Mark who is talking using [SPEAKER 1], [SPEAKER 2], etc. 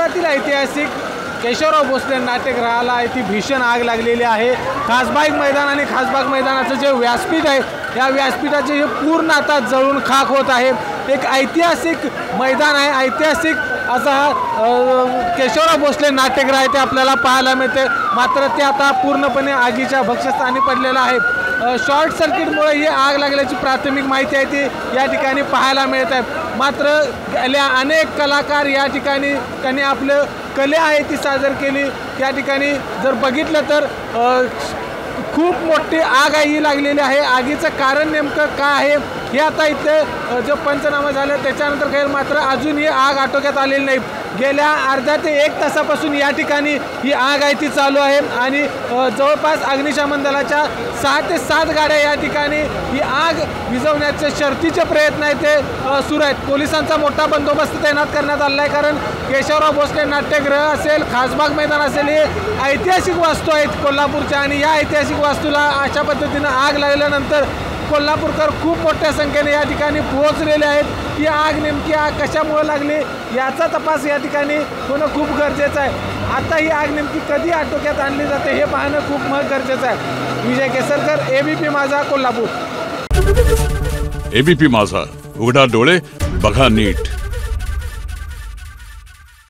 [SPEAKER 1] कोल्हापुरातील ऐतिहासिक केशवराव भोसले नाट्यगृहाला इथे भीषण आग लागलेली आहे। खासबाग मैदान आणि खासबाग मैदानाचं जे व्यासपीठ आहे या व्यासपीठाचे हे पूर्ण आता जळून खाक होत आहे। एक ऐतिहासिक मैदान आहे, ऐतिहासिक असा हा केशवराव भोसले नाट्यगृह आहे ते आपल्याला पाहायला मिळते, मात्र ते आता पूर्णपणे आगीच्या भक्ष्यस्थानी पडलेलं आहे। शॉर्ट सर्किटमुळे ही आग लागल्याची प्राथमिक माहिती आहे ती या ठिकाणी पाहायला मिळत आहे। मात्र गेल्या अनेक कलाकार या ठिकाणी त्यांनी आपलं कला आहे ती सादर केली। या ठिकाणी जर बघितलं तर खूप मोठी आग ही लागलेली आहे। आगीचं कारण नेमकं काय आहे हे आता इथे जो पंचनामा झाला त्याच्यानंतर काही, मात्र अजून ही आग आटोक्यात आलेली नाही। गेल्या अर्ध्या ते 1 तासापासून या ठिकाणी ही आग आहे ती चालू आहे आणि जवळपास अग्निशमन दलाच्या 6 ते 7 गाड्या या ठिकाणी ही आग विझवण्याचे शर्थीचे प्रयत्न आहेत ते सुरू आहेत। पोलिसांचा मोठा बंदोबस्त तैनात करण्यात आला आहे, कारण केशवराव भोसले नाट्यगृह असेल, खासबाग मैदान असेल, हे ऐतिहासिक वास्तू आहेत कोल्हापूरच्या आणि या ऐतिहासिक वास्तूला अशा पद्धतीनं आग लागल्यानंतर कोल्हापूरकर खूप मोठ्या संख्येने या ठिकाणी पोहोचलेले आहेत। ही आग नेमकी कशामुळे लागली याचा तपास या ठिकाणी होणं खूप गरजेचं आहे। आता ही आग नेमकी कधी आटोक्यात आणली जाते हे पाहणं खूप गरजेचं आहे। विजय केसरकर, एबीपी माझा, कोल्हापूर।
[SPEAKER 2] एबीपी माझा, उघडा डोळे बघा नीट।